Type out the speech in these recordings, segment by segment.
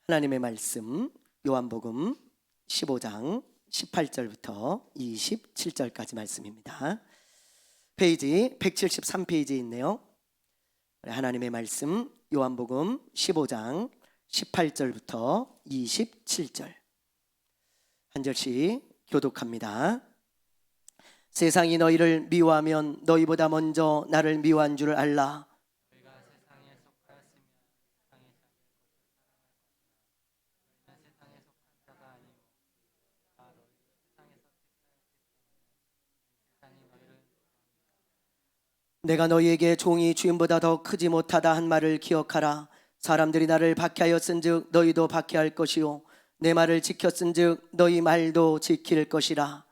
하나님의 말씀 요한복음 15장 18절부터 27절까지 말씀입니다. 페이지 173페이지에 있네요. 하나님의 말씀 요한복음 15장 18절부터 27절 한 절씩 교독합니다. 세상이 너희를 미워하면 너희보다 먼저 나를 미워한 줄을 알라. 내가 너희에게 종이 주인보다 더 크지 못하다 한 말을 기억하라. 사람들이 나를 박해하였은즉 너희도 박해할 것이요 내 말을 지켰은즉 너희 말도 지킬 것이라.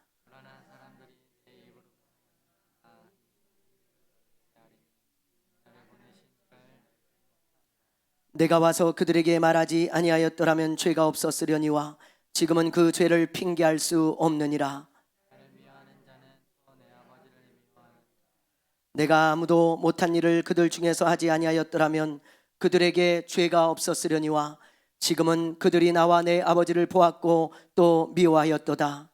내가 와서 그들에게 말하지 아니하였더라면 죄가 없었으려니와 지금은 그 죄를 핑계할 수 없느니라. 내가 아무도 못한 일을 그들 중에서 하지 아니하였더라면 그들에게 죄가 없었으려니와 지금은 그들이 나와 내 아버지를 보았고 또 미워하였도다.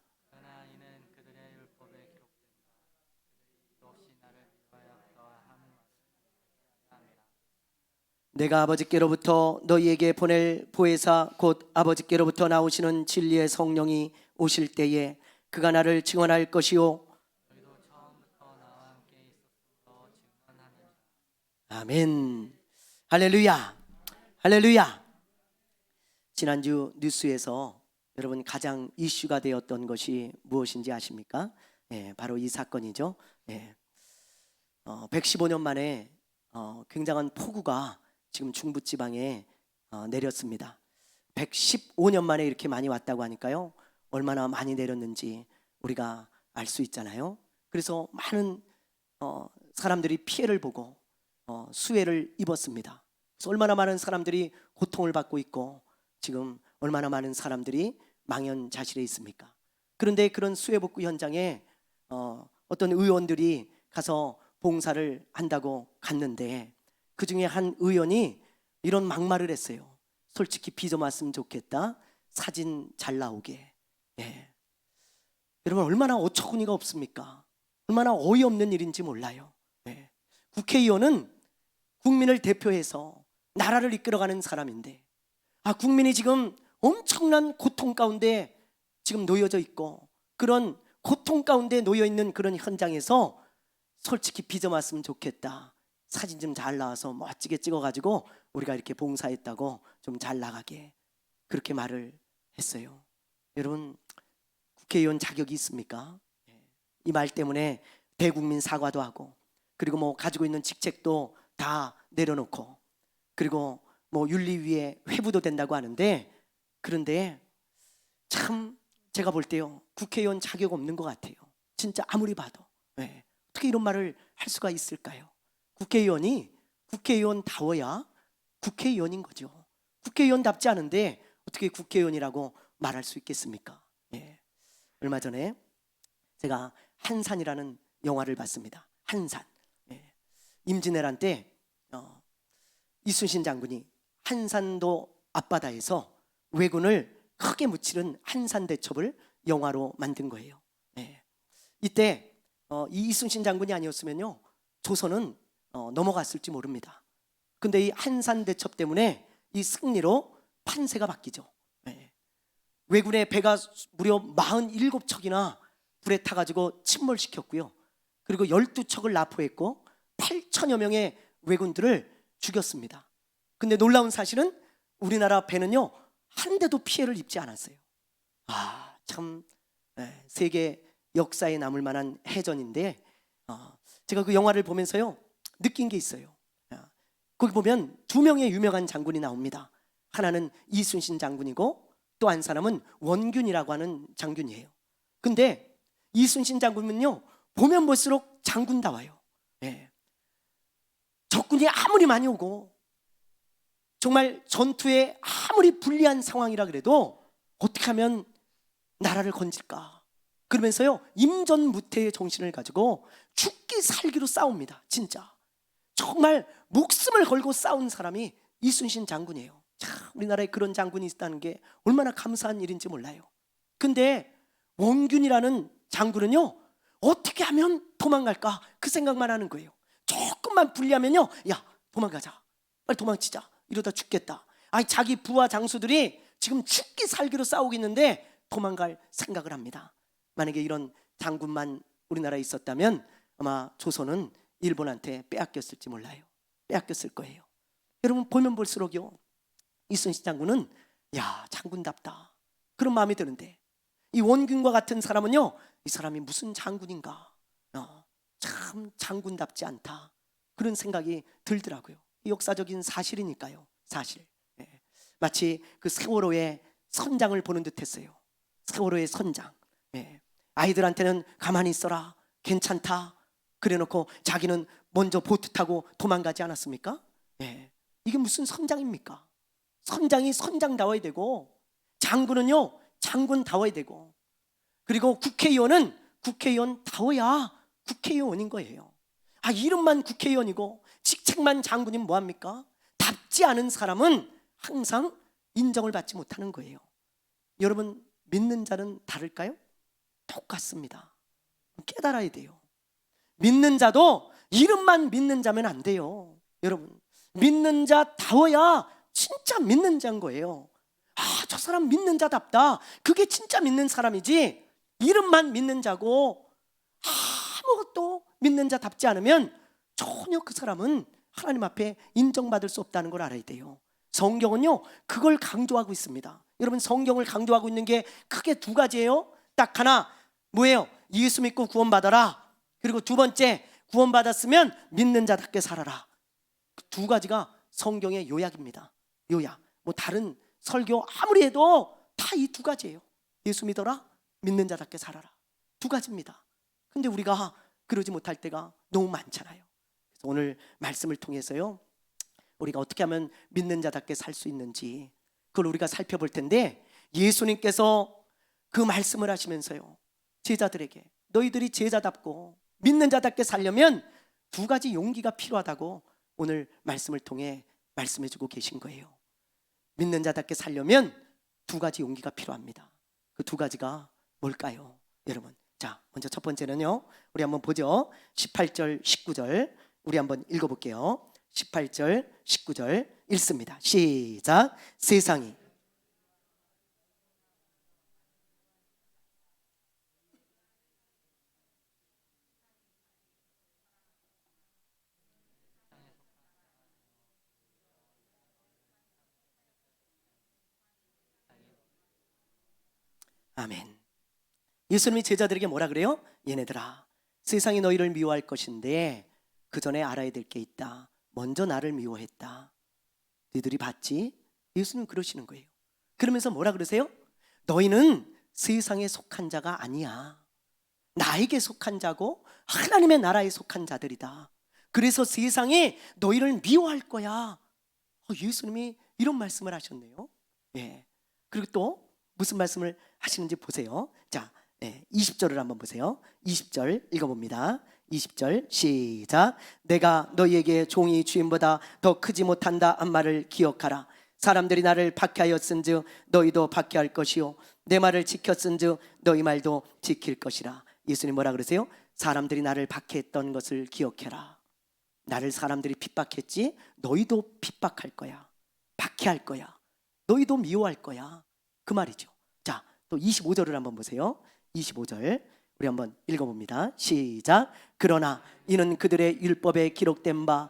내가 아버지께로부터 너희에게 보낼 보혜사 곧 아버지께로부터 나오시는 진리의 성령이 오실 때에 그가 나를 증언할 것이요. 아멘. 할렐루야. 할렐루야. 지난주 뉴스에서 여러분 가장 이슈가 되었던 것이 무엇인지 아십니까? 바로 이 사건이죠. 115년 만에 굉장한 폭우가 지금 중부지방에 내렸습니다. 115년 만에 이렇게 많이 왔다고 하니까요, 얼마나 많이 내렸는지 우리가 알 수 있잖아요. 그래서 많은 사람들이 피해를 보고 수해를 입었습니다. 그래서 얼마나 많은 사람들이 고통을 받고 있고 지금 얼마나 많은 사람들이 망연자실해 있습니까? 그런데 그런 수해복구 현장에 어떤 의원들이 가서 봉사를 한다고 갔는데 그 중에 한 의원이 이런 막말을 했어요. 솔직히 비 좀 왔으면 좋겠다. 사진 잘 나오게. 여러분 얼마나 어처구니가 없습니까? 얼마나 어이없는 일인지 몰라요. 국회의원은 국민을 대표해서 나라를 이끌어가는 사람인데 국민이 지금 엄청난 고통 가운데 지금 놓여져 있고 그런 고통 가운데 놓여있는 그런 현장에서 솔직히 비 좀 왔으면 좋겠다. 사진 좀 잘 나와서 멋지게 찍어가지고 우리가 이렇게 봉사했다고 좀 잘 나가게 그렇게 말을 했어요. 여러분 국회의원 자격이 있습니까? 이 말 때문에 대국민 사과도 하고 그리고 뭐 가지고 있는 직책도 다 내려놓고 그리고 뭐 윤리위에 회부도 된다고 하는데 그런데 참 제가 볼 때요 국회의원 자격 없는 것 같아요. 진짜 아무리 봐도 어떻게 이런 말을 할 수가 있을까요? 국회의원이 국회의원다워야 국회의원인 거죠. 국회의원답지 않은데 어떻게 국회의원이라고 말할 수 있겠습니까? 얼마 전에 제가 한산이라는 영화를 봤습니다. 한산. 임진왜란 때 이순신 장군이 한산도 앞바다에서 왜군을 크게 무찌른 한산대첩을 영화로 만든 거예요. 이때 이 이순신 장군이 아니었으면요 조선은 넘어갔을지 모릅니다. 근데 이 한산대첩 때문에 이 승리로 판세가 바뀌죠. 왜군의 배가 무려 47척이나 불에 타가지고 침몰시켰고요. 그리고 12척을 납포했고 8천여 명의 왜군들을 죽였습니다. 근데 놀라운 사실은 우리나라 배는요 한 대도 피해를 입지 않았어요. 참 세계 역사에 남을 만한 해전인데 제가 그 영화를 보면서요 느낀 게 있어요. 거기 보면 두 명의 유명한 장군이 나옵니다. 하나는 이순신 장군이고 또 한 사람은 원균이라고 하는 장군이에요. 근데 이순신 장군은요 보면 볼수록 장군다워요. 적군이 아무리 많이 오고 정말 전투에 아무리 불리한 상황이라 그래도 어떻게 하면 나라를 건질까 그러면서요 임전무태의 정신을 가지고 죽기 살기로 싸웁니다. 진짜 정말 목숨을 걸고 싸운 사람이 이순신 장군이에요. 참 우리나라에 그런 장군이 있다는 게 얼마나 감사한 일인지 몰라요. 근데 원균이라는 장군은요, 어떻게 하면 도망갈까 그 생각만 하는 거예요. 조금만 불리하면요, 야 도망가자, 빨리 도망치자, 이러다 죽겠다. 아니 자기 부하 장수들이 지금 죽기 살기로 싸우고 있는데 도망갈 생각을 합니다. 만약에 이런 장군만 우리나라에 있었다면 아마 조선은 일본한테 빼앗겼을지 몰라요. 빼앗겼을 거예요. 여러분 보면 볼수록요, 이순신 장군은 야 장군답다 그런 마음이 드는데, 이 원균과 같은 사람은요, 이 사람이 무슨 장군인가, 참 장군답지 않다 그런 생각이 들더라고요. 역사적인 사실이니까요. 사실. 마치 그 세월호의 선장을 보는 듯했어요. 세월호의 선장. 아이들한테는 가만히 있어라, 괜찮다 그래놓고 자기는 먼저 보트 타고 도망가지 않았습니까? 이게 무슨 선장입니까? 선장이 선장다워야 되고, 장군은요 장군다워야 되고, 그리고 국회의원은 국회의원다워야 국회의원인 거예요. 아 이름만 국회의원이고 직책만 장군이면 뭐합니까? 답지 않은 사람은 항상 인정을 받지 못하는 거예요. 여러분 믿는 자는 다를까요? 똑같습니다. 깨달아야 돼요. 믿는 자도 이름만 믿는 자면 안 돼요. 여러분 믿는 자다워야 진짜 믿는 자인 거예요. 아 저 사람 믿는 자답다, 그게 진짜 믿는 사람이지, 이름만 믿는 자고 아무것도 믿는 자답지 않으면 전혀 그 사람은 하나님 앞에 인정받을 수 없다는 걸 알아야 돼요. 성경은요 그걸 강조하고 있습니다. 여러분 성경을 강조하고 있는 게 크게 두 가지예요. 딱 하나 뭐예요? 예수 믿고 구원받아라. 그리고 두 번째, 구원받았으면 믿는 자답게 살아라. 두 가지가 성경의 요약입니다. 요약. 뭐 다른 설교 아무리 해도 다 이 두 가지예요. 예수 믿어라, 믿는 자답게 살아라. 두 가지입니다. 근데 우리가 그러지 못할 때가 너무 많잖아요. 그래서 오늘 말씀을 통해서요, 우리가 어떻게 하면 믿는 자답게 살 수 있는지 그걸 우리가 살펴볼 텐데, 예수님께서 그 말씀을 하시면서요 제자들에게 너희들이 제자답고 믿는 자답게 살려면 두 가지 용기가 필요하다고 오늘 말씀을 통해 말씀해 주고 계신 거예요. 믿는 자답게 살려면 두 가지 용기가 필요합니다. 그 두 가지가 뭘까요? 여러분, 자 먼저 첫 번째는요, 우리 한번 보죠. 18절 19절 우리 한번 읽어볼게요. 18절 19절 읽습니다. 시작. 세상이 아멘. 예수님이 제자들에게 뭐라 그래요? 얘네들아, 세상이 너희를 미워할 것인데 그 전에 알아야 될 게 있다. 먼저 나를 미워했다. 너희들이 봤지? 예수님 그러시는 거예요. 그러면서 뭐라 그러세요? 너희는 세상에 속한 자가 아니야. 나에게 속한 자고 하나님의 나라에 속한 자들이다. 그래서 세상이 너희를 미워할 거야. 예수님이 이런 말씀을 하셨네요. 그리고 또 무슨 말씀을 하시는지 보세요. 자, 20절을 한번 보세요. 20절 읽어봅니다. 20절 시작. 내가 너희에게 종이 주인보다 더 크지 못한다 한 말을 기억하라. 사람들이 나를 박해하였은즉 너희도 박해할 것이요 내 말을 지켰은즉 너희 말도 지킬 것이라. 예수님 뭐라 그러세요? 사람들이 나를 박해했던 것을 기억해라. 나를 사람들이 핍박했지, 너희도 핍박할 거야. 박해할 거야. 너희도 미워할 거야. 그 말이죠. 자, 또 25절을 한번 보세요. 25절 우리 한번 읽어봅니다. 시작. 그러나 이는 그들의 율법에 기록된 바,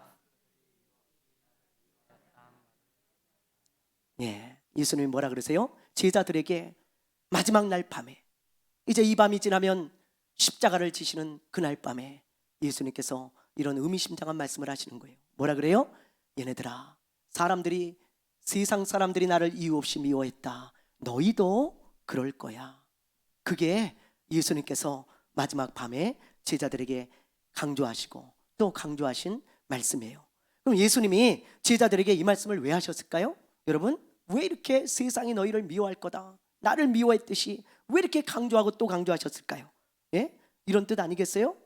예수님이 뭐라 그러세요? 제자들에게 마지막 날 밤에, 이제 이 밤이 지나면 십자가를 지시는 그날 밤에 예수님께서 이런 의미심장한 말씀을 하시는 거예요. 뭐라 그래요? 얘네들아, 사람들이, 세상 사람들이 나를 이유 없이 미워했다. 너희도 그럴 거야. 그게 예수님께서 마지막 밤에 제자들에게 강조하시고 또 강조하신 말씀이에요. 그럼 예수님이 제자들에게 이 말씀을 왜 하셨을까요? 여러분, 왜 이렇게 세상이 너희를 미워할 거다, 나를 미워했듯이 왜 이렇게 강조하고 또 강조하셨을까요? 이런 뜻 아니겠어요?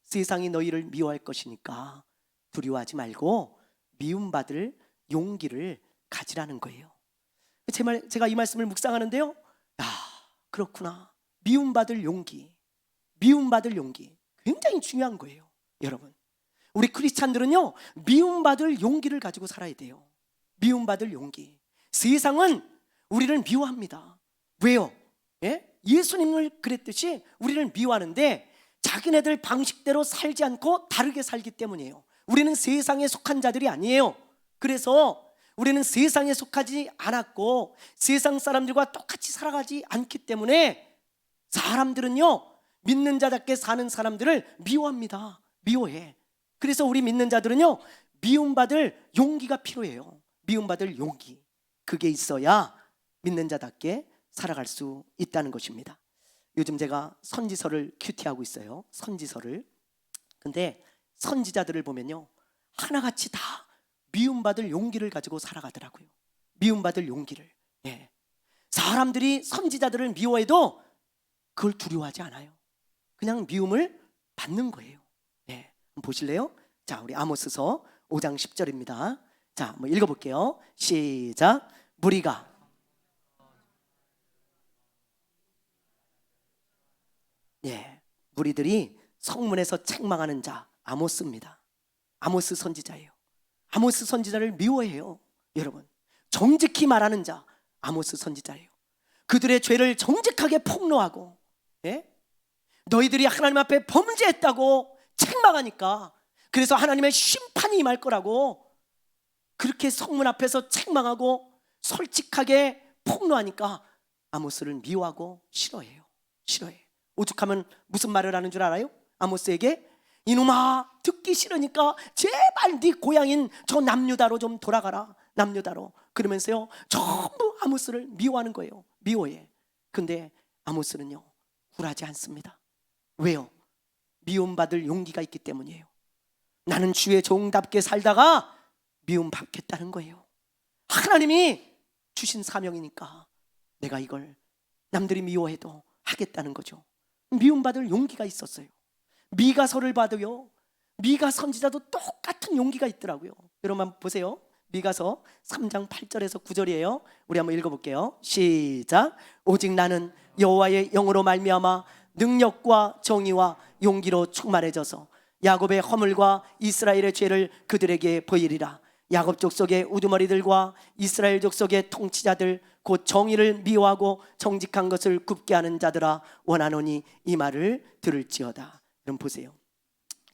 세상이 너희를 미워할 것이니까 두려워하지 말고 미움받을 용기를 가지라는 거예요. 제가 이 말씀을 묵상하는데요, 그렇구나. 미움받을 용기, 미움받을 용기 굉장히 중요한 거예요. 여러분, 우리 크리스찬들은요, 미움받을 용기를 가지고 살아야 돼요. 미움받을 용기. 세상은 우리를 미워합니다. 왜요? 예수님을 그랬듯이 우리를 미워하는데 자기네들 방식대로 살지 않고 다르게 살기 때문이에요. 우리는 세상에 속한 자들이 아니에요. 그래서 우리는 세상에 속하지 않았고 세상 사람들과 똑같이 살아가지 않기 때문에 사람들은요, 믿는 자답게 사는 사람들을 미워합니다. 미워해. 그래서 우리 믿는 자들은요, 미움받을 용기가 필요해요. 미움받을 용기. 그게 있어야 믿는 자답게 살아갈 수 있다는 것입니다. 요즘 제가 선지서를 큐티하고 있어요. 선지서를. 근데 선지자들을 보면요, 하나같이 다 미움받을 용기를 가지고 살아가더라고요. 미움받을 용기를. 사람들이 선지자들을 미워해도 그걸 두려워하지 않아요. 그냥 미움을 받는 거예요. 한번 보실래요? 자, 우리 아모스서 5장 10절입니다. 자, 한번 읽어볼게요. 시작. 무리가 무리들이 성문에서 책망하는 자 아모스입니다. 아모스 선지자예요. 아모스 선지자를 미워해요. 여러분, 정직히 말하는 자 아모스 선지자예요. 그들의 죄를 정직하게 폭로하고 너희들이 하나님 앞에 범죄했다고 책망하니까, 그래서 하나님의 심판이 임할 거라고 그렇게 성문 앞에서 책망하고 솔직하게 폭로하니까 아모스를 미워하고 싫어해요. 오죽하면 무슨 말을 하는 줄 알아요? 아모스에게 이놈아, 듣기 싫으니까 제발 네 고향인 저 남유다로 좀 돌아가라. 남유다로. 그러면서요, 전부 아모스를 미워하는 거예요. 미워해. 근데 아모스는요, 굴하지 않습니다. 왜요? 미움받을 용기가 있기 때문이에요. 나는 주의 종답게 살다가 미움받겠다는 거예요. 하나님이 주신 사명이니까 내가 이걸 남들이 미워해도 하겠다는 거죠. 미움받을 용기가 있었어요. 미가서를 봐도요, 미가 선지자도 똑같은 용기가 있더라고요. 여러분 한번 보세요. 미가서 3장 8절에서 9절이에요. 우리 한번 읽어볼게요. 시작. 오직 나는 여호와의 영으로 말미암아 능력과 정의와 용기로 충만해져서 야곱의 허물과 이스라엘의 죄를 그들에게 보이리라. 야곱 족속의 우두머리들과 이스라엘 족속의 통치자들 곧 정의를 미워하고 정직한 것을 굽게 하는 자들아, 원하노니 이 말을 들을지어다. 여러분 보세요.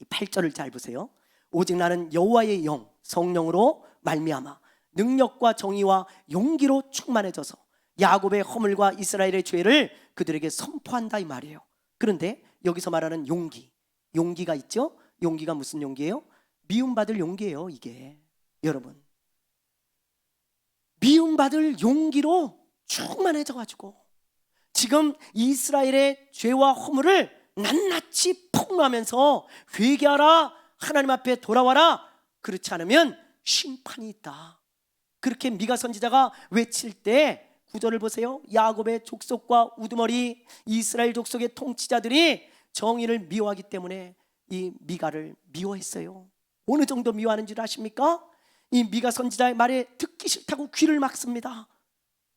이 8절을 잘 보세요. 오직 나는 여호와의 영, 성령으로 말미암아 능력과 정의와 용기로 충만해져서 야곱의 허물과 이스라엘의 죄를 그들에게 선포한다, 이 말이에요. 그런데 여기서 말하는 용기가 있죠? 용기가 무슨 용기예요? 미움받을 용기예요. 이게 여러분, 미움받을 용기로 충만해져가지고 지금 이스라엘의 죄와 허물을 낱낱이 폭로하면서 회개하라, 하나님 앞에 돌아와라. 그렇지 않으면 심판이 있다. 그렇게 미가 선지자가 외칠 때 9절을 보세요. 야곱의 족속과 우두머리 이스라엘 족속의 통치자들이 정의를 미워하기 때문에 이 미가를 미워했어요. 어느 정도 미워하는 줄 아십니까? 이 미가 선지자의 말에 듣기 싫다고 귀를 막습니다.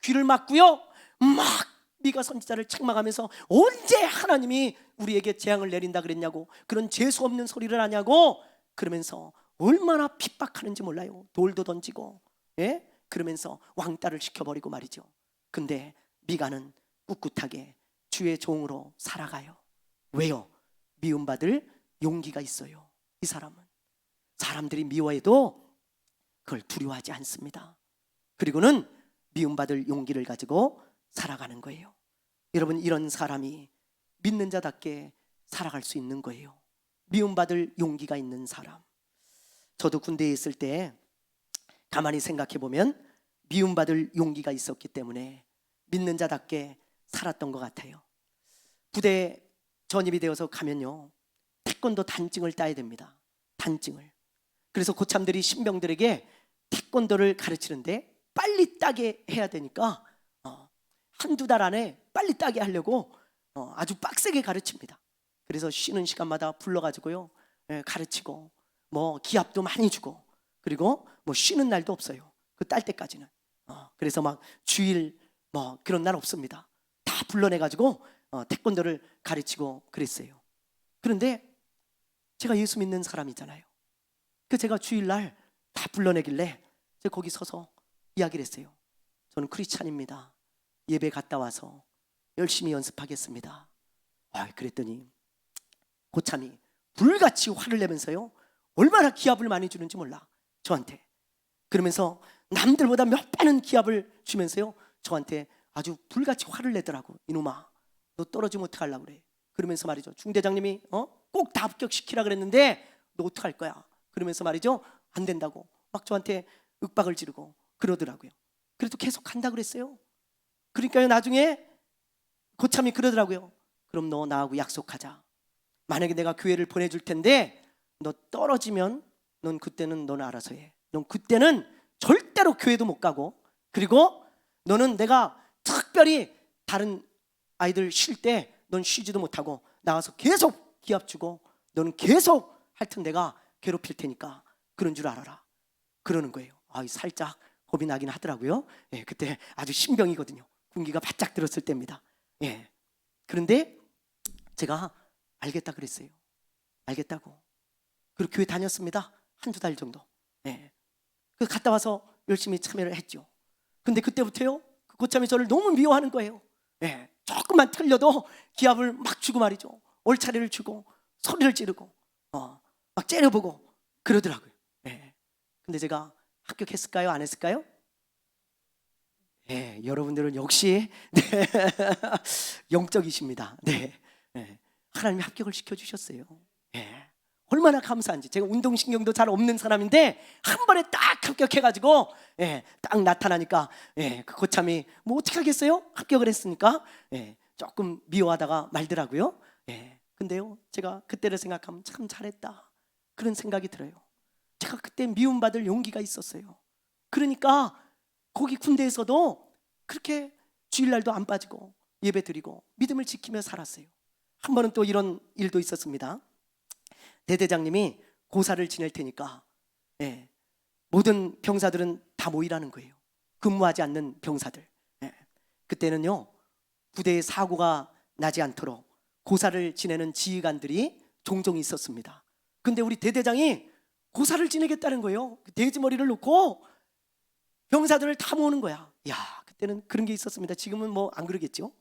귀를 막고요, 막 미가 선지자를 책망하면서 언제 하나님이 우리에게 재앙을 내린다 그랬냐고, 그런 재수 없는 소리를 하냐고, 그러면서 얼마나 핍박하는지 몰라요. 돌도 던지고 그러면서 왕따를 시켜버리고 말이죠. 근데 미가는 꿋꿋하게 주의 종으로 살아가요. 왜요? 미움받을 용기가 있어요. 이 사람은 사람들이 미워해도 그걸 두려워하지 않습니다. 그리고는 미움받을 용기를 가지고 살아가는 거예요. 여러분, 이런 사람이 믿는 자답게 살아갈 수 있는 거예요. 미움받을 용기가 있는 사람. 저도 군대에 있을 때 가만히 생각해 보면 미움받을 용기가 있었기 때문에 믿는 자답게 살았던 것 같아요. 부대에 전입이 되어서 가면요, 태권도 단증을 따야 됩니다. 단증을. 그래서 고참들이 신병들에게 태권도를 가르치는데 빨리 따게 해야 되니까 한두 달 안에 빨리 따게 하려고 아주 빡세게 가르칩니다. 그래서 쉬는 시간마다 불러가지고요, 가르치고 뭐 기합도 많이 주고, 그리고 뭐 쉬는 날도 없어요. 그 딸 때까지는. 그래서 막 주일 뭐 그런 날 없습니다. 다 불러내가지고 태권도를 가르치고 그랬어요. 그런데 제가 예수 믿는 사람이잖아요. 그 제가 주일날 다 불러내길래 제가 거기 서서 이야기를 했어요. 저는 크리스찬입니다. 예배 갔다 와서 열심히 연습하겠습니다. 그랬더니 고참이 불같이 화를 내면서요, 얼마나 기합을 많이 주는지 몰라 저한테. 그러면서 남들보다 몇 배는 기합을 주면서요, 저한테 아주 불같이 화를 내더라고. 이놈아, 너 떨어지면 어떡하려고 그래. 그러면서 말이죠, 중대장님이 꼭 다 합격시키라 그랬는데 너 어떡할 거야. 그러면서 말이죠, 안 된다고 막 저한테 윽박을 지르고 그러더라고요. 그래도 계속 간다 그랬어요. 그러니까요, 나중에 고참이 그러더라고요. 그럼 너 나하고 약속하자. 만약에 내가 교회를 보내줄 텐데 너 떨어지면 넌 그때는 너는 알아서 해. 넌 그때는 절대로 교회도 못 가고, 그리고 너는 내가 특별히 다른 아이들 쉴 때 넌 쉬지도 못하고 나가서 계속 기합 주고 너는 계속 하여튼 내가 괴롭힐 테니까 그런 줄 알아라. 그러는 거예요. 살짝 겁이 나긴 하더라고요. 그때 아주 신병이거든요. 군기가 바짝 들었을 때입니다. 그런데 제가 알겠다 그랬어요. 알겠다고. 그리고 교회 다녔습니다. 한두 달 정도. 그 갔다 와서 열심히 참여를 했죠. 근데 그때부터요, 그 고참이 저를 너무 미워하는 거예요. 조금만 틀려도 기합을 막 주고 말이죠. 올차리를 주고 소리를 지르고 막 째려보고 그러더라고요. 근데 제가 합격했을까요? 안 했을까요? 여러분들은 역시 영적이십니다. 하나님이 합격을 시켜주셨어요. 얼마나 감사한지. 제가 운동신경도 잘 없는 사람인데 한 번에 딱 합격해가지고 딱 나타나니까 그 고참이 뭐 어떻게 하겠어요? 합격을 했으니까 조금 미워하다가 말더라고요. 근데요, 제가 그때를 생각하면 참 잘했다 그런 생각이 들어요. 제가 그때 미움받을 용기가 있었어요. 그러니까 거기 군대에서도 그렇게 주일날도 안 빠지고 예배 드리고 믿음을 지키며 살았어요. 한 번은 또 이런 일도 있었습니다. 대대장님이 고사를 지낼 테니까 모든 병사들은 다 모이라는 거예요. 근무하지 않는 병사들. 그때는요, 부대에 사고가 나지 않도록 고사를 지내는 지휘관들이 종종 있었습니다. 근데 우리 대대장이 고사를 지내겠다는 거예요. 돼지머리를 놓고 병사들을 다 모으는 거야. 그때는 그런 게 있었습니다. 지금은 뭐 안 그러겠죠.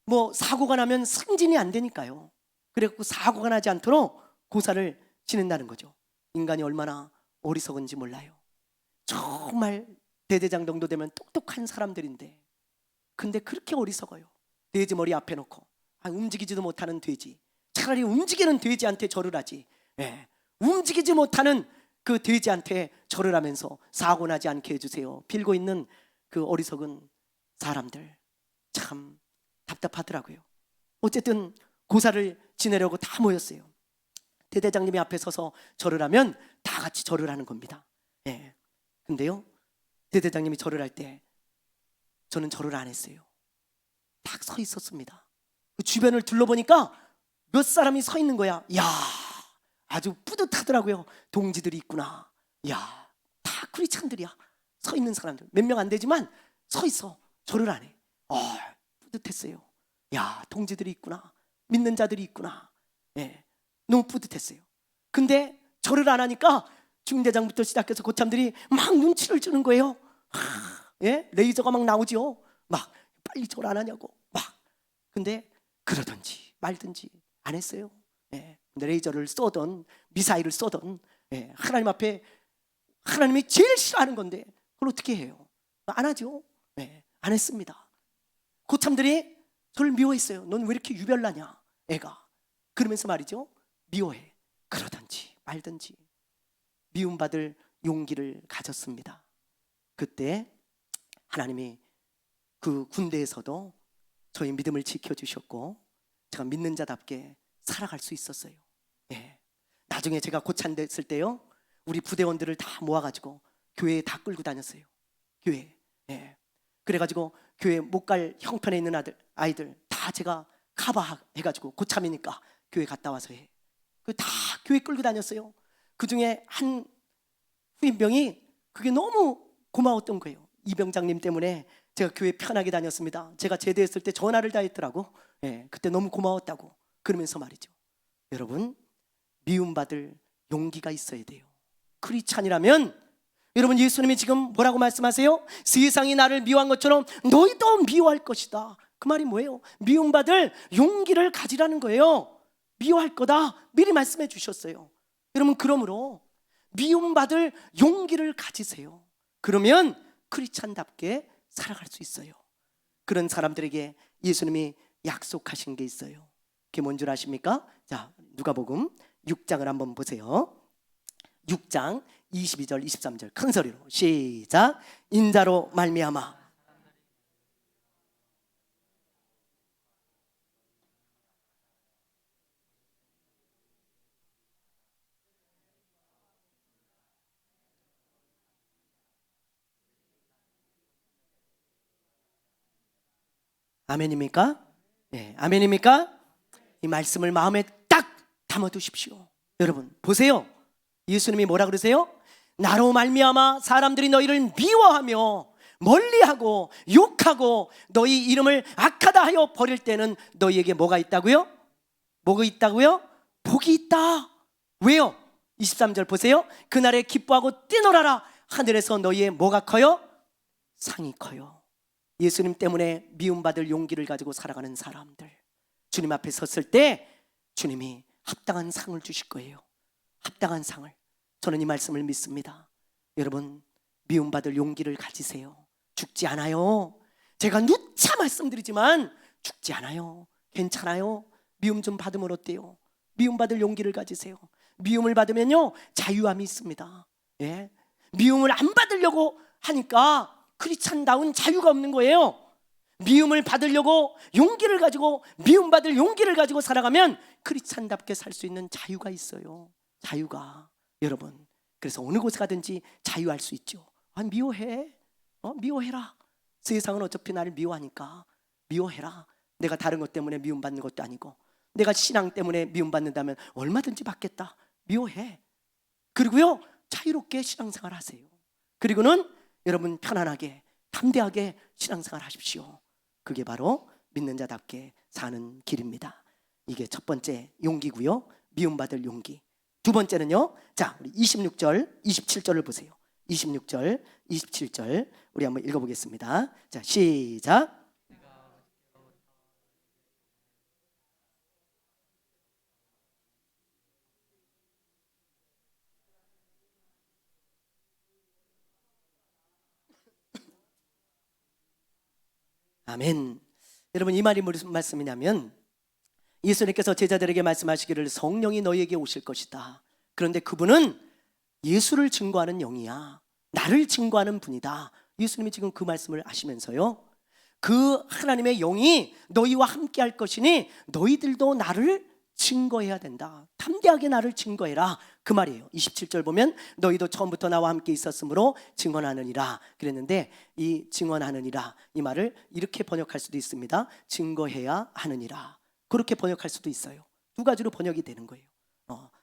뭐 사고가 나면 승진이 안 되니까요. 그래갖고 사고가 나지 않도록 고사를 지낸다는 거죠. 인간이 얼마나 어리석은지 몰라요. 정말 대대장 정도 되면 똑똑한 사람들인데, 근데 그렇게 어리석어요. 돼지 머리 앞에 놓고 움직이지도 못하는 돼지, 차라리 움직이는 돼지한테 절을 하지. 움직이지 못하는 그 돼지한테 절을 하면서 사고 나지 않게 해주세요 빌고 있는 그 어리석은 사람들, 참 답답하더라고요. 어쨌든 고사를 지내려고 다 모였어요. 대대장님이 앞에 서서 절을 하면 다 같이 절을 하는 겁니다. 근데요, 대대장님이 절을 할 때 저는 절을 안 했어요. 딱 서 있었습니다. 그 주변을 둘러보니까 몇 사람이 서 있는 거야. 아주 뿌듯하더라고요. 동지들이 있구나. 다 크리스찬들이야. 서 있는 사람들 몇 명 안 되지만 서 있어. 절을 안 해. 뿌듯했어요. 동지들이 있구나. 믿는 자들이 있구나. 너무 뿌듯했어요. 근데 절을 안 하니까 중대장부터 시작해서 고참들이 막 눈치를 주는 거예요. 레이저가 막 나오죠. 막 빨리 절 안 하냐고 막. 근데 그러든지 말든지 안 했어요. 근데 레이저를 쏘던 미사일을 쏘던 하나님 앞에, 하나님이 제일 싫어하는 건데 그걸 어떻게 해요? 안 하죠. 안 했습니다. 고참들이 저를 미워했어요. 넌 왜 이렇게 유별나냐 애가. 그러면서 말이죠, 미워해. 그러든지 말든지 미움받을 용기를 가졌습니다. 그때 하나님이 그 군대에서도 저희 믿음을 지켜주셨고 제가 믿는 자답게 살아갈 수 있었어요. 나중에 제가 고참됐을 때요, 우리 부대원들을 다 모아가지고 교회에 다 끌고 다녔어요. 교회. 그래가지고 교회 못 갈 형편에 있는 아이들 다 제가 커버해가지고 고참이니까 교회 갔다 와서 해. 그 다 교회 끌고 다녔어요. 그 중에 한 후임병이 그게 너무 고마웠던 거예요. 이병장님 때문에 제가 교회 편하게 다녔습니다. 제가 제대했을 때 전화를 다 했더라고. 예, 그때 너무 고마웠다고 그러면서 말이죠. 여러분, 미움받을 용기가 있어야 돼요. 크리스찬이라면 여러분, 예수님이 지금 뭐라고 말씀하세요? 세상이 나를 미워한 것처럼 너희도 미워할 것이다. 그 말이 뭐예요? 미움받을 용기를 가지라는 거예요. 미워할 거다 미리 말씀해 주셨어요. 여러분, 그러므로 미움받을 용기를 가지세요. 그러면 크리스찬답게 살아갈 수 있어요. 그런 사람들에게 예수님이 약속하신 게 있어요. 그게 뭔 줄 아십니까? 자, 누가복음 6장을 한번 보세요. 6장 22절 23절 큰 소리로 시작. 인자로 말미암아 아멘입니까? 네, 아멘입니까? 이 말씀을 마음에 딱 담아두십시오. 여러분 보세요. 예수님이 뭐라 그러세요? 나로 말미암아 사람들이 너희를 미워하며 멀리하고 욕하고 너희 이름을 악하다 하여 버릴 때는 너희에게 뭐가 있다고요? 뭐가 있다고요? 복이 있다. 왜요? 23절 보세요. 그날에 기뻐하고 뛰놀아라. 하늘에서 너희의 뭐가 커요? 상이 커요. 예수님 때문에 미움받을 용기를 가지고 살아가는 사람들, 주님 앞에 섰을 때 주님이 합당한 상을 주실 거예요. 합당한 상을. 저는 이 말씀을 믿습니다. 여러분, 미움받을 용기를 가지세요. 죽지 않아요. 제가 누차 말씀드리지만 죽지 않아요. 괜찮아요. 미움 좀 받으면 어때요? 미움받을 용기를 가지세요. 미움을 받으면요 자유함이 있습니다. 예? 미움을 안 받으려고 하니까 크리스찬다운 자유가 없는 거예요. 미움을 받으려고 용기를 가지고 미움받을 용기를 가지고 살아가면 크리스찬답게 살 수 있는 자유가 있어요. 자유가. 여러분, 그래서 어느 곳에 가든지 자유할 수 있죠. 아, 미워해. 미워해라. 세상은 어차피 나를 미워하니까 미워해라. 내가 다른 것 때문에 미움받는 것도 아니고 내가 신앙 때문에 미움받는다면 얼마든지 받겠다. 미워해. 그리고요 자유롭게 신앙생활 하세요. 그리고는 여러분 편안하게 담대하게 신앙생활 하십시오. 그게 바로 믿는 자답게 사는 길입니다. 이게 첫 번째 용기고요. 미움받을 용기. 두 번째는요. 자, 우리 26절, 27절을 보세요. 26절, 27절 우리 한번 읽어보겠습니다. 자, 시작. 아멘. 여러분, 이 말이 무슨 말씀이냐면 예수님께서 제자들에게 말씀하시기를 성령이 너희에게 오실 것이다. 그런데 그분은 예수를 증거하는 영이야. 나를 증거하는 분이다. 예수님이 지금 그 말씀을 하시면서요, 그 하나님의 영이 너희와 함께 할 것이니 너희들도 나를 증거해야 된다. 담대하게 나를 증거해라. 그 말이에요. 27절 보면 너희도 처음부터 나와 함께 있었으므로 증언하느니라 그랬는데, 이 증언하느니라 이 말을 이렇게 번역할 수도 있습니다. 증거해야 하느니라. 그렇게 번역할 수도 있어요. 두 가지로 번역이 되는 거예요.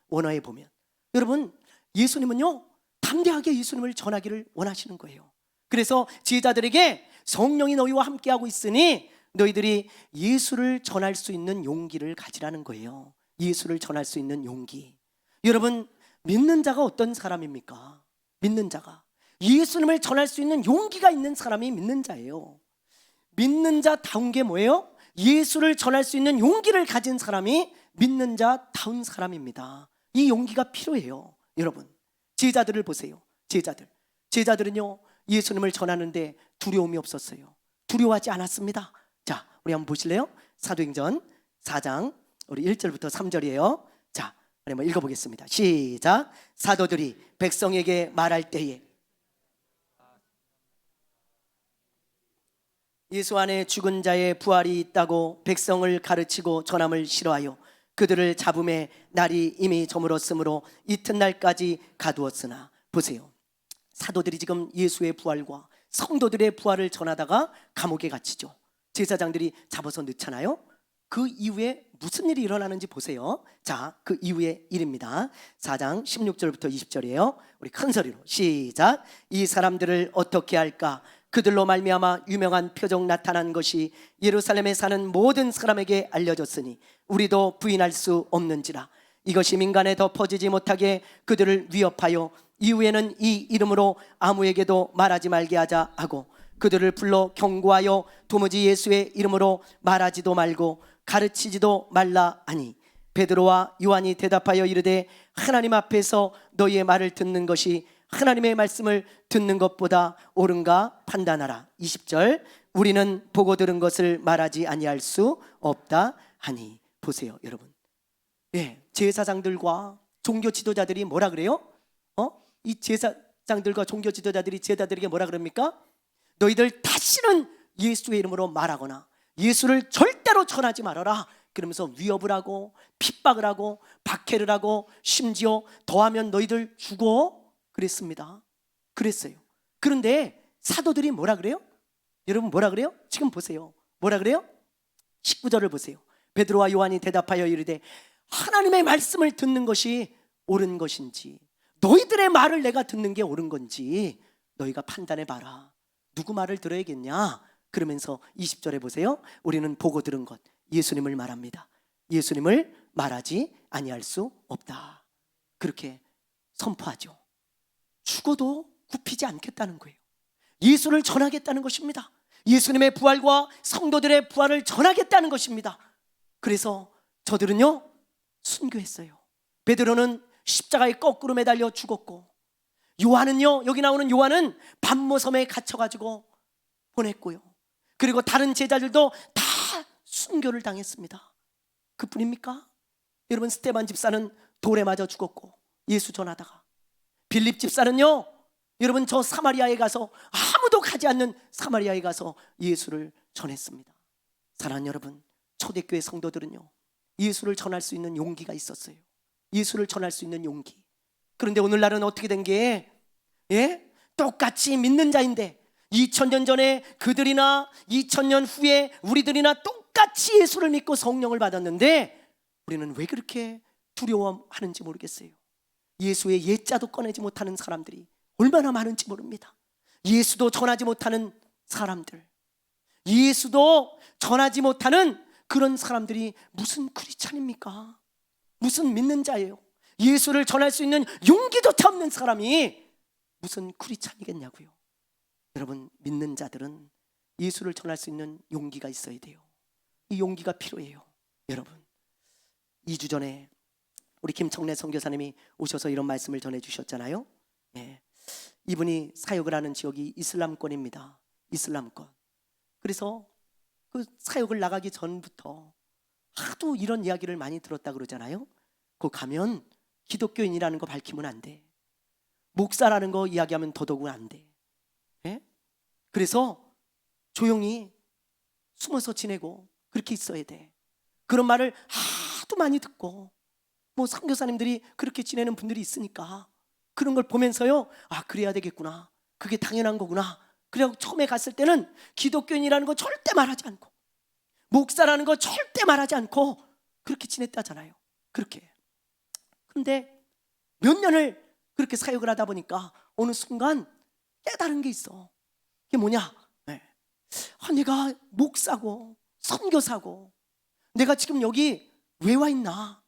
원어에 보면. 여러분, 예수님은요 담대하게 예수님을 전하기를 원하시는 거예요. 그래서 제자들에게 성령이 너희와 함께하고 있으니 너희들이 예수를 전할 수 있는 용기를 가지라는 거예요. 예수를 전할 수 있는 용기. 여러분, 믿는 자가 어떤 사람입니까? 믿는 자가 예수님을 전할 수 있는 용기가 있는 사람이 믿는 자예요. 믿는 자다운 게 뭐예요? 예수를 전할 수 있는 용기를 가진 사람이 믿는 자다운 사람입니다. 이 용기가 필요해요. 여러분, 제자들을 보세요. 제자들은요 예수님을 전하는데 두려움이 없었어요. 두려워하지 않았습니다. 자, 우리 한번 보실래요? 사도행전 4장 우리 1절부터 3절이에요. 자, 우리 한번 읽어보겠습니다. 시작. 사도들이 백성에게 말할 때에 예수 안에 죽은 자의 부활이 있다고 백성을 가르치고 전함을 싫어하여 그들을 잡음에 날이 이미 저물었으므로 이튿날까지 가두었으나. 보세요, 사도들이 지금 예수의 부활과 성도들의 부활을 전하다가 감옥에 갇히죠. 제사장들이 잡아서 넣잖아요. 그 이후에 무슨 일이 일어나는지 보세요. 자, 그 이후의 일입니다. 4장 16절부터 20절이에요. 우리 큰 소리로 시작. 이 사람들을 어떻게 할까? 그들로 말미암아 유명한 표적 나타난 것이 예루살렘에 사는 모든 사람에게 알려졌으니 우리도 부인할 수 없는지라. 이것이 민간에 더 퍼지지 못하게 그들을 위협하여 이후에는 이 이름으로 아무에게도 말하지 말게 하자 하고 그들을 불러 경고하여 도무지 예수의 이름으로 말하지도 말고 가르치지도 말라 하니 베드로와 요한이 대답하여 이르되 하나님 앞에서 너희의 말을 듣는 것이 하나님의 말씀을 듣는 것보다 옳은가 판단하라. 20절 우리는 보고 들은 것을 말하지 아니할 수 없다 하니. 보세요 여러분, 제사장들과 종교 지도자들이 뭐라 그래요? 이 제사장들과 종교 지도자들이 제자들에게 뭐라 그럽니까? 너희들 다시는 예수의 이름으로 말하거나 예수를 절대로 전하지 말아라. 그러면서 위협을 하고 핍박을 하고 박해를 하고 심지어 더하면 너희들 죽어 그랬습니다. 그랬어요. 그런데 사도들이 뭐라 그래요? 여러분 뭐라 그래요? 지금 보세요. 뭐라 그래요? 19절을 보세요. 베드로와 요한이 대답하여 이르되 하나님의 말씀을 듣는 것이 옳은 것인지 너희들의 말을 내가 듣는 게 옳은 건지 너희가 판단해 봐라. 누구 말을 들어야겠냐? 그러면서 20절에 보세요. 우리는 보고 들은 것 예수님을 말합니다. 예수님을 말하지 아니할 수 없다. 그렇게 선포하죠. 죽어도 굽히지 않겠다는 거예요. 예수를 전하겠다는 것입니다. 예수님의 부활과 성도들의 부활을 전하겠다는 것입니다. 그래서 저들은요 순교했어요. 베드로는 십자가에 거꾸로 매달려 죽었고, 요한은요, 여기 나오는 요한은 반모섬에 갇혀가지고 보냈고요. 그리고 다른 제자들도 다 순교를 당했습니다. 그뿐입니까? 여러분, 스데반 집사는 돌에 맞아 죽었고 예수 전하다가, 빌립 집사는요, 여러분 저 사마리아에 가서 아무도 가지 않는 사마리아에 가서 예수를 전했습니다. 사랑하는 여러분, 초대교회 성도들은요 예수를 전할 수 있는 용기가 있었어요. 예수를 전할 수 있는 용기. 그런데 오늘날은 어떻게 된 게, 똑같이 믿는 자인데 2000년 전에 그들이나 2000년 후에 우리들이나 똑같이 예수를 믿고 성령을 받았는데 우리는 왜 그렇게 두려워하는지 모르겠어요. 예수의 예자도 꺼내지 못하는 사람들이 얼마나 많은지 모릅니다. 예수도 전하지 못하는 사람들, 예수도 전하지 못하는 그런 사람들이 무슨 크리스찬입니까? 무슨 믿는 자예요? 예수를 전할 수 있는 용기조차 없는 사람이 무슨 크리스찬이겠냐고요. 여러분, 믿는 자들은 예수를 전할 수 있는 용기가 있어야 돼요. 이 용기가 필요해요. 여러분, 2주 전에 우리 김청래 선교사님이 오셔서 이런 말씀을 전해주셨잖아요. 이분이 사역을 하는 지역이 이슬람권입니다. 이슬람권. 그래서 그 사역을 나가기 전부터 하도 이런 이야기를 많이 들었다 그러잖아요. 그 가면 기독교인이라는 거 밝히면 안 돼. 목사라는 거 이야기하면 더더욱 안 돼. 그래서 조용히 숨어서 지내고 그렇게 있어야 돼. 그런 말을 하도 많이 듣고, 뭐 선교사님들이 그렇게 지내는 분들이 있으니까 그런 걸 보면서요, 아, 그래야 되겠구나, 그게 당연한 거구나. 그래서 처음에 갔을 때는 기독교인이라는 거 절대 말하지 않고, 목사라는 거 절대 말하지 않고 그렇게 지냈다잖아요. 그렇게. 근데 몇 년을 그렇게 사역을 하다 보니까 어느 순간 깨달은 게 있어. 그게 뭐냐? 내가 목사고 선교사고 내가 지금 여기 왜 와 있나?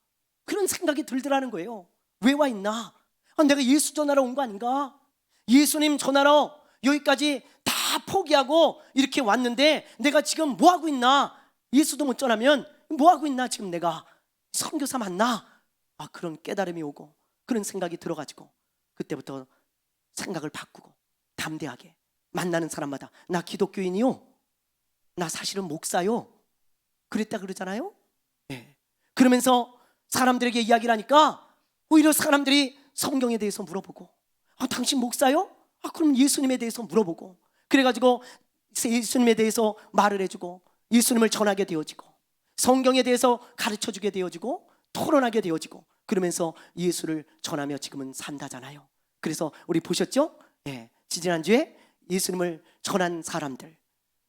그런 생각이 들더라는 거예요. 왜 와 있나? 내가 예수 전하러 온 거 아닌가? 예수님 전하러 여기까지 다 포기하고 이렇게 왔는데 내가 지금 뭐 하고 있나? 예수도 못 전하면 뭐 하고 있나? 지금 내가 선교사 맞나? 그런 깨달음이 오고 그런 생각이 들어가지고 그때부터 생각을 바꾸고 담대하게 만나는 사람마다 나 기독교인이요, 나 사실은 목사요, 그랬다 그러잖아요. 그러면서 사람들에게 이야기를 하니까 오히려 사람들이 성경에 대해서 물어보고, 당신 목사요? 그럼 예수님에 대해서 물어보고, 그래가지고 예수님에 대해서 말을 해주고 예수님을 전하게 되어지고 성경에 대해서 가르쳐주게 되어지고 토론하게 되어지고, 그러면서 예수를 전하며 지금은 산다잖아요. 그래서 우리 보셨죠? 지지난주에 예수님을 전한 사람들,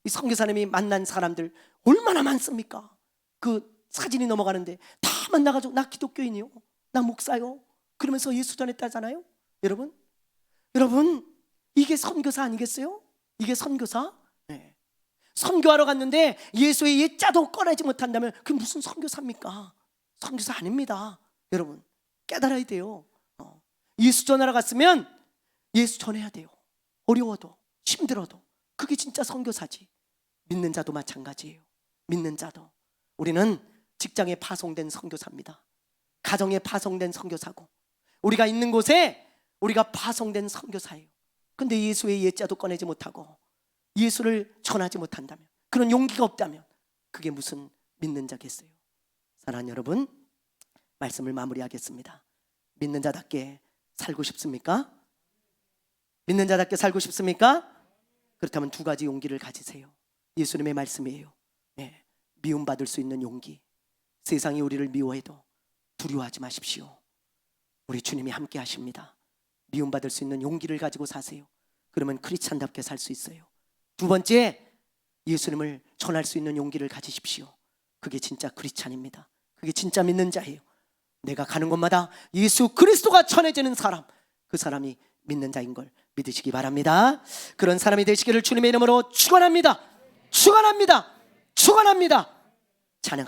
이 선교사님이 만난 사람들 얼마나 많습니까? 그 사진이 넘어가는데 다 만나가지고 나 기독교인이요, 나 목사요 그러면서 예수 전했다잖아요. 여러분 이게 선교사 아니겠어요? 이게 선교사? 네. 선교하러 갔는데 예수의 예자도 꺼내지 못한다면 그게 무슨 선교사입니까? 선교사 아닙니다. 여러분 깨달아야 돼요. 예수 전하러 갔으면 예수 전해야 돼요. 어려워도 힘들어도. 그게 진짜 선교사지. 믿는 자도 마찬가지예요. 믿는 자도. 우리는 직장에 파송된 선교사입니다. 가정에 파송된 선교사고, 우리가 있는 곳에 우리가 파송된 선교사예요. 근데 예수의 예자도 꺼내지 못하고 예수를 전하지 못한다면, 그런 용기가 없다면 그게 무슨 믿는 자겠어요? 사랑하는 여러분, 말씀을 마무리하겠습니다. 믿는 자답게 살고 싶습니까? 믿는 자답게 살고 싶습니까? 그렇다면 두 가지 용기를 가지세요. 예수님의 말씀이에요. 네, 미움받을 수 있는 용기. 세상이 우리를 미워해도 두려워하지 마십시오. 우리 주님이 함께 하십니다. 미움받을 수 있는 용기를 가지고 사세요. 그러면 크리스찬답게 살 수 있어요. 두 번째, 예수님을 전할 수 있는 용기를 가지십시오. 그게 진짜 크리스찬입니다. 그게 진짜 믿는 자예요. 내가 가는 곳마다 예수 그리스도가 전해지는 사람, 그 사람이 믿는 자인 걸 믿으시기 바랍니다. 그런 사람이 되시기를 주님의 이름으로 축원합니다. 축원합니다. 축원합니다. 찬양합니다.